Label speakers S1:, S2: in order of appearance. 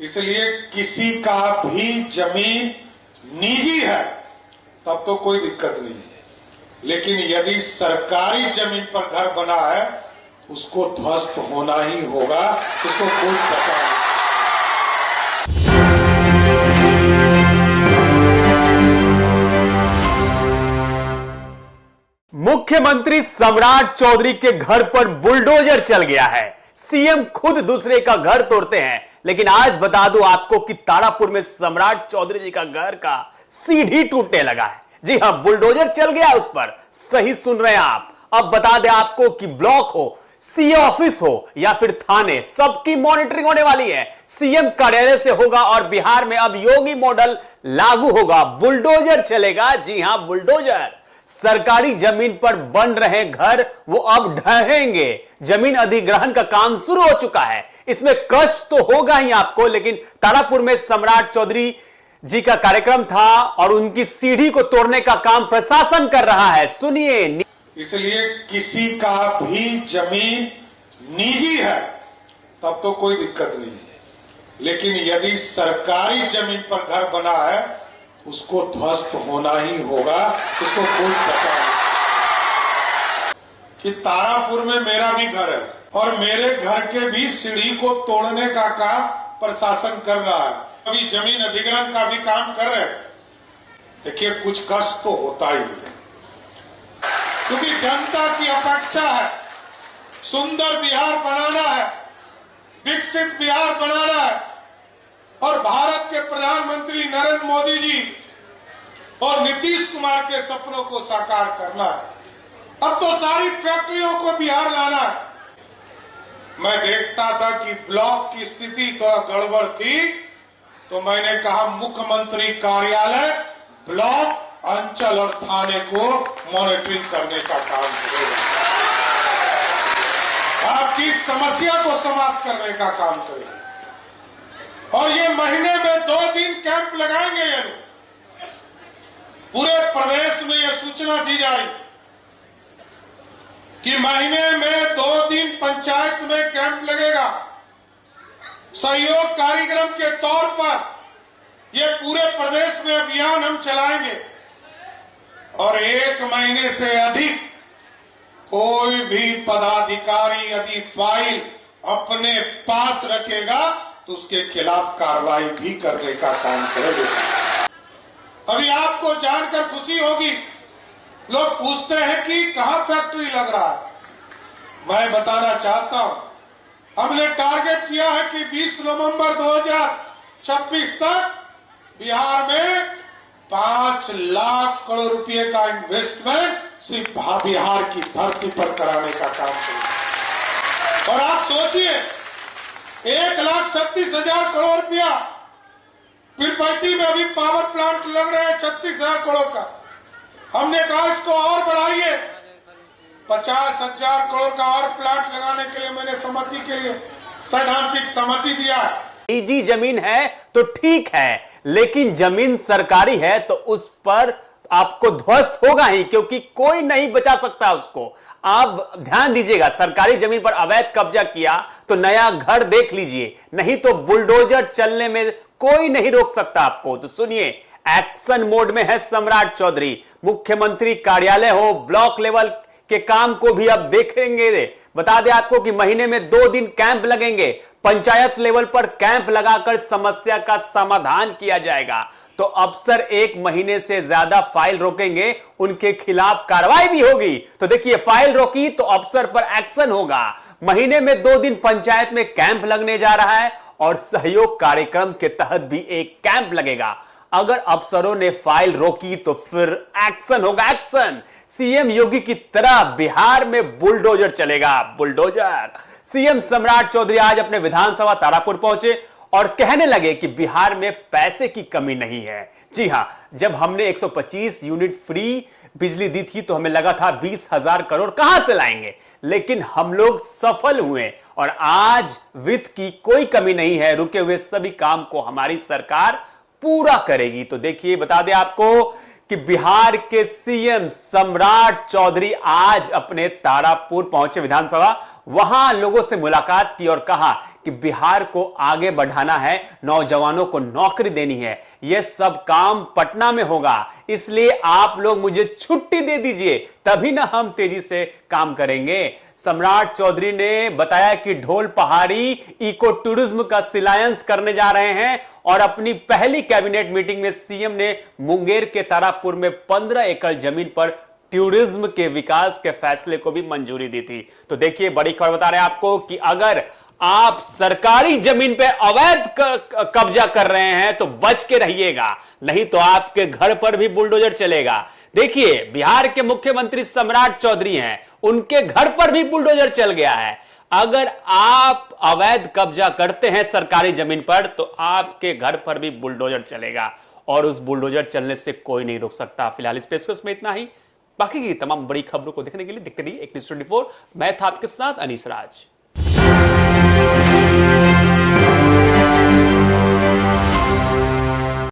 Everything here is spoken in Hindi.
S1: इसलिए किसी का भी जमीन निजी है तब तो कोई दिक्कत नहीं है, लेकिन यदि सरकारी जमीन पर घर बना है उसको ध्वस्त होना ही होगा, उसको कोई बचा नहीं।
S2: मुख्यमंत्री सम्राट चौधरी के घर पर बुलडोजर चल गया है। सीएम खुद दूसरे का घर तोड़ते हैं, लेकिन आज बता दूं आपको कि तारापुर में सम्राट चौधरी जी का घर का सीढ़ी टूटने लगा है। जी हां, बुलडोजर चल गया उस पर। सही सुन रहे हैं आप। अब बता दें आपको कि ब्लॉक हो, सीए ऑफिस हो या फिर थाने, सबकी मॉनिटरिंग होने वाली है। सीएम कार्यालय से होगा और बिहार में अब योगी मॉडल लागू होगा। बुलडोजर चलेगा। जी हां, बुलडोजर। सरकारी जमीन पर बन रहे घर वो अब ढहेंगे। जमीन अधिग्रहण का काम शुरू हो चुका है। इसमें कष्ट तो होगा ही आपको, लेकिन तारापुर में सम्राट चौधरी जी का कार्यक्रम था और उनकी सीढ़ी को तोड़ने का काम प्रशासन कर रहा है। सुनिए।
S1: इसलिए किसी का भी जमीन निजी है तब तो कोई दिक्कत नहीं है, लेकिन यदि सरकारी जमीन पर घर बना है उसको ध्वस्त होना ही होगा, उसको कोई बचा नहीं। कि तारापुर में मेरा भी घर है और मेरे घर के भी सीढ़ी को तोड़ने का काम प्रशासन कर रहा है। अभी जमीन अधिग्रहण का भी काम कर रहे हैं। देखिए, कुछ कष्ट तो होता ही है, क्योंकि जनता की अपेक्षा है सुंदर बिहार बनाना है, विकसित बिहार बनाना है और भारत के प्रधानमंत्री नरेंद्र मोदी जी और नीतीश कुमार के सपनों को साकार करना है। अब तो सारी फैक्ट्रियों को बिहार लाना है। मैं देखता था कि ब्लॉक की स्थिति थोड़ा गड़बड़ थी, तो मैंने कहा मुख्यमंत्री कार्यालय ब्लॉक, अंचल और थाने को मॉनिटरिंग करने का काम करेगा, आपकी समस्या को समाप्त करने का काम करेगा। और ये महीने में 2 दिन कैंप लगाएंगे। ये लोग पूरे प्रदेश में ये सूचना दी जा रही कि महीने में 2 दिन पंचायत में कैंप लगेगा। सहयोग कार्यक्रम के तौर पर ये पूरे प्रदेश में अभियान हम चलाएंगे और 1 महीने से अधिक कोई भी पदाधिकारी यदि फाइल अपने पास रखेगा तो उसके खिलाफ कार्रवाई भी करने का काम करेंगे। अभी आपको जानकर खुशी होगी, लोग पूछते हैं कि कहां फैक्ट्री लग रहा है। मैं बताना चाहता हूं, हमने टारगेट किया है कि 20 नवंबर 2026 तक बिहार में 5 लाख करोड़ रुपए का इन्वेस्टमेंट सिर्फ बिहार की धरती पर कराने का काम करेंगे। और आप सोचिए, 1,36,000 करोड़ रुपया पीरपैती में अभी पावर प्लांट लग रहे हैं 36,000 करोड़ का। हमने कहा इसको और बढ़ाइए, 50,000 करोड़ का और प्लांट लगाने के लिए मैंने सहमति के लिए सैद्धांतिक सहमति दिया है।
S2: निजी जमीन है तो ठीक है, लेकिन जमीन सरकारी है तो उस पर आपको ध्वस्त होगा ही, क्योंकि कोई नहीं बचा सकता उसको। आप ध्यान दीजिएगा, सरकारी जमीन पर अवैध कब्जा किया तो नया घर देख लीजिए, नहीं तो बुलडोजर चलने में कोई नहीं रोक सकता आपको। तो सुनिए, एक्शन मोड में है सम्राट चौधरी। मुख्यमंत्री कार्यालय हो, ब्लॉक लेवल के काम को भी अब देखेंगे। बता दें आपको कि महीने में 2 दिन कैंप लगेंगे। पंचायत लेवल पर कैंप लगाकर समस्या का समाधान किया जाएगा। तो अफसर 1 महीने से ज्यादा फाइल रोकेंगे, उनके खिलाफ कार्रवाई भी होगी। तो देखिए, फाइल रोकी तो अफसर पर एक्शन होगा। महीने में 2 दिन पंचायत में कैंप लगने जा रहा है और सहयोग कार्यक्रम के तहत भी एक कैंप लगेगा। अगर अफसरों ने फाइल रोकी तो फिर एक्शन होगा, एक्शन। सीएम योगी की तरह बिहार में बुलडोजर चलेगा, बुलडोजर। सीएम सम्राट चौधरी आज अपने विधानसभा तारापुर पहुंचे और कहने लगे कि बिहार में पैसे की कमी नहीं है। जी हां, जब हमने 125 यूनिट फ्री बिजली दी थी तो हमें लगा था 20,000 करोड़ कहां से लाएंगे, लेकिन हम लोग सफल हुए और आज वित्त की कोई कमी नहीं है। रुके हुए सभी काम को हमारी सरकार पूरा करेगी। तो देखिए, बता दें आपको कि बिहार के सीएम सम्राट चौधरी आज अपने तारापुर पहुंचे विधानसभा। वहां लोगों से मुलाकात की और कहा कि बिहार को आगे बढ़ाना है, नौजवानों को नौकरी देनी है, यह सब काम पटना में होगा। इसलिए आप लोग मुझे छुट्टी दे दीजिए, तभी ना हम तेजी से काम करेंगे। सम्राट चौधरी ने बताया कि ढोल पहाड़ी इको टूरिज्म का शिलान्यास करने जा रहे हैं और अपनी पहली कैबिनेट मीटिंग में सीएम ने मुंगेर के तारापुर में 15 एकड़ जमीन पर टूरिज्म के विकास के फैसले को भी मंजूरी दी थी। तो देखिए, बड़ी खबर बता रहे हैं आपको कि अगर आप सरकारी जमीन पे अवैध कब्जा कर रहे हैं तो बच के रहिएगा, नहीं तो आपके घर पर भी बुलडोजर चलेगा। देखिए, बिहार के मुख्यमंत्री सम्राट चौधरी हैं, उनके घर पर भी बुलडोजर चल गया है। अगर आप अवैध कब्जा करते हैं सरकारी जमीन पर तो आपके घर पर भी बुलडोजर चलेगा और उस बुलडोजर चलने से कोई नहीं रोक सकता। फिलहाल इस पेशकश में इतना ही। बाकी की तमाम बड़ी खबरों को देखने के लिए देखते रहिए एक न्यूज़ 24। मैं था आपके साथ अनीस राज।